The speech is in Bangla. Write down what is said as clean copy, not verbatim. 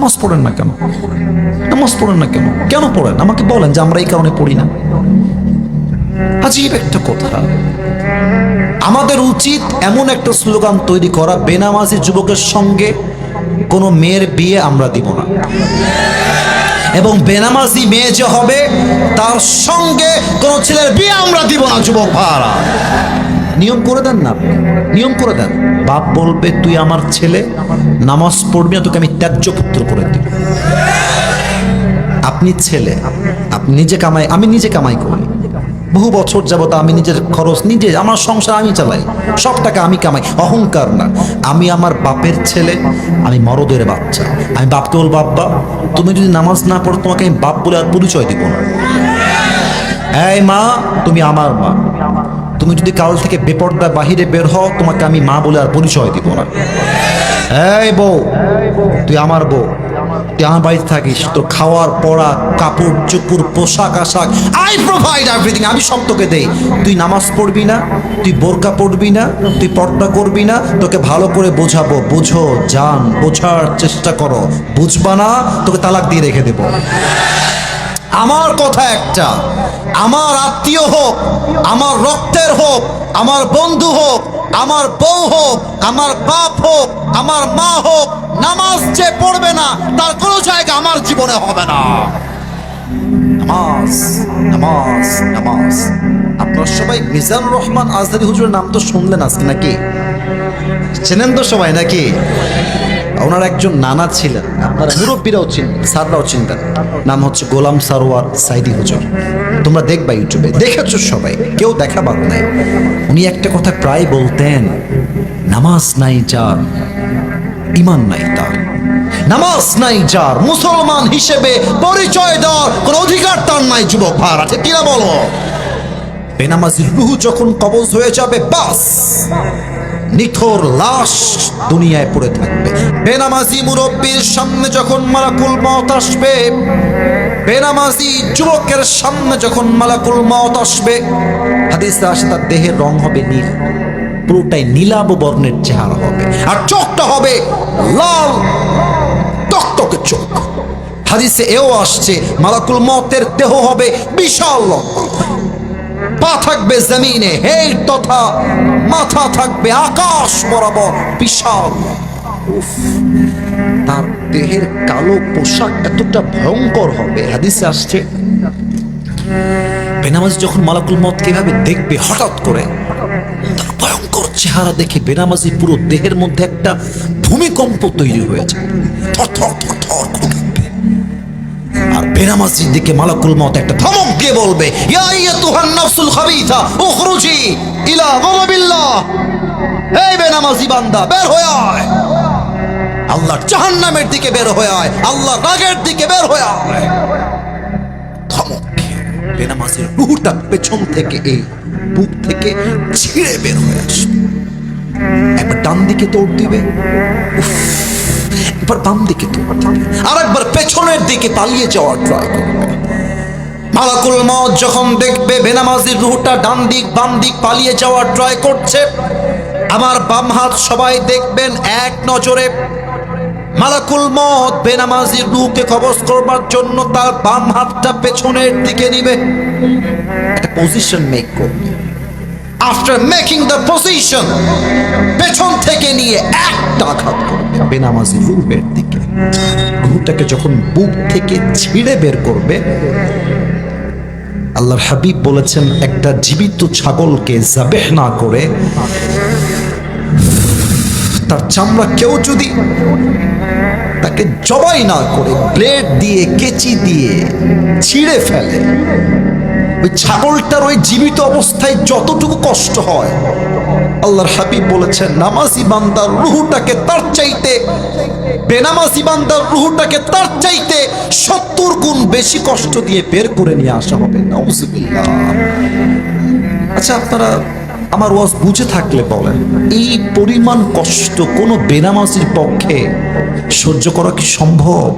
নামাজ পড়েন না কেন? নামাজ পড়েন না কেন? কেন পড়েন? আমাকে বলেন যে আমরা এই কারণে পড়ি না। আজীব একটা কথা। আমাদের উচিত এমন একটা স্লোগান তৈরি করা, বেনামাজি যুবকের সঙ্গে কোনো মেয়ের বিয়ে আমরা দিব না, এবং বেনামাজি মেয়ে যে হবে তার সঙ্গে কোনো ছেলের বিয়ে আমরা দিব না। যুবক ভাড়া নিয়ম করে দেন না, নিয়ম করে দেন। বাপ বলবে তুই আমার ছেলে, নামাজ পড়বি না, তোকে আমি ত্যায্য পুত্র করে দিব। আপনি ছেলে, আপনি নিজে কামাই, আমি নিজে কামাই করি, বহু বছর যাবত আমি নিজের খরচ নিজে, আমার সংসার আমি চালাই, সব টাকা আমি কামাই। অহংকার না, আমি আমার বাপের ছেলে, আমি মরদের বাচ্চা। আমি বাপকে বলবো বাপ্পা তুমি যদি নামাজ না পড়ো তোমাকে আমি বাপ বলে আর পরিচয় দিব না। এই মা তুমি আমার মা, তুমি যদি কাল থেকে বেপর্দা বাহিরে বের হও তোমাকে আমি মা বলে আর পরিচয় দিব না। এই বউ তুই আমার বউ, তুই আমার বাড়িতে থাকিস, তোর খাওয়ার পড়া কাপড় চোপড় পোশাক আশাক আই প্রোভাইড এভরিথিং, আমি সব তোকে দেই। তুই নামাজ পড়বি না, তুই বোরকা পড়বি না, তুই পর্দা করবি না, তোকে ভালো করে বোঝাবো, বুঝো জান, বোঝার চেষ্টা করো, বুঝবা না তোকে তালাক দিয়ে রেখে দেবো। আমার কথা একটা, আমার আত্মীয় হোক, আমার রক্তের হোক, আমার বন্ধু হোক, আমার বউ হোক, আমার বাপ হোক, আমার মা হোক, নামাজ যে পড়বে না তার কোনো জায়গা আমার জীবনে হবে না। নামাজ নামাজ নামাজ। আপনারা সবাই মিজানুর রহমান আজহারী হুজুরের নাম তো শুনলেন আজকে, নাকি চেনেন তো সবাই নাকি? ওনার একজন নানা ছিলেন, আপনারা মুরব্বীরাও চিনবেন, স্যাররাও চিনবেন, নাম হচ্ছে গোলাম সারোয়ার সাইদি হুজুর। তোমরা দেখবা ইউটিউবে, দেখেছো সবাই, কেউ দেখা বাদ নাই। উনি একটা কথা প্রায় বলতেন, নামাজ নাই যার ঈমান নাই তার। নামাজ নাই যার মুসলমান হিসেবে পরিচয় দেওয়ার কোন অধিকার তার নাই। যুবক ভাড়া ঠিক কিনা বলো? বেনামাজির রুহ যখন কবজ হয়ে যাবে, বাস নিথর লাশ দুনিয়ায় পড়ে থাকবে। বেনামাজি মুরব্বীর সামনে যখন মালাকুল মওত আসবে, বেনামাজি যুবকের সামনে যখন মালাকুল মওত আসবে, হাদিসে আসে তার দেহের রং হবে নীল, পুরোটাই নীলাভ বর্ণের চেহারা হবে, আর চোখটা হবে লাল টকটকে চোখ। হাদিসে এও আসছে মালাকুল মওতের দেহ হবে বিশাল লম্বা, পা থাকবে জমিনে হেল তথা মাথা থাকবে আকাশ বরাবর বিশাল। তার দেহের কালো পোশাক এতটা ভয়ঙ্কর হবে, হাদিসে আসছে বেনামাজি যখন মালাকুল মওত কিভাবে দেখবে, হঠাৎ করে তার ভয়ঙ্কর চেহারা দেখে বেনামাজি পুরো দেহের মধ্যে একটা ভূমিকম্প তৈরি হয়েছে, থরথর থরথর করে কাঁপবে। আর বেনামাজির দিকে মালাকুল মওত একটা ধমক দিয়ে বলবে, ইয়া আইয়াতুহান নাফসুল খাবিথা উখরুজি ইলা গাযাবিল্লাহ। এই বেনামাজি বান্দা বের হয়ে আয়, আল্লাহর জাহান্নামের দিকে বের হয়ে আয়, আল্লাহর রাগের দিকে বের হয়ে আয়। ধমক বেনামাজির রূহটা পেছন থেকে এই বুক থেকে ছিঁড়ে বের হয়ে আসবে। একবার ডান দিকে দৌড় দিবে, একবার বাম দিকে দৌড় দিবে, আর একবার পেছনের দিকে পালিয়ে যাওয়ার ট্রাই করবে। মালাকুল মওত যখন দেখবে বেনামাজির রূহটা ডান দিক বাম দিক পালিয়ে যাওয়ার ট্রাই করছে, আমার বাম হাত সবাই দেখবেন এক নজরে। মালাকুল মওত বেনামাজির রূহকে কবজ করবার জন্য তার বাম হাতটা পেছনের দিকে নিবে, একটা পজিশন মেক করবে। আফটার মেকিং দ্য পজিশন, পেছন থেকে নিয়ে একটা আঘাত করবে বেনামাজির রূহের দিকে। রূহটাকে যখন বুক থেকে ছিঁড়ে বের করবে, আল্লাহর হাবিব বলেছেন একটা জীবিত ছাগলকে যাবেহ না করে তার চামড়া কেউ যদি তাকে জবাই না করে ব্লেড দিয়ে কেচি দিয়ে ছিঁড়ে ফেলে, ওই ছাগলটার ওই জীবিত অবস্থায় যতটুকু কষ্ট হয়, আল্লাহর হাবিব বলেছেন নামাজি বান্দার রুহটাকে তার চাইতে, বেনামাজি বান্দার রুহটাকে তার চাইতে 70 গুণ বেশি কষ্ট দিয়ে বের করে নিয়ে আসা হবে। নাউজুবিল্লাহ। আচ্ছা আপনারা আমার ওয়াজ বুঝে থাকলে বলেন, এই পরিমাণ কষ্ট কোনো বেনামাজির পক্ষে সহ্য করা কি সম্ভব?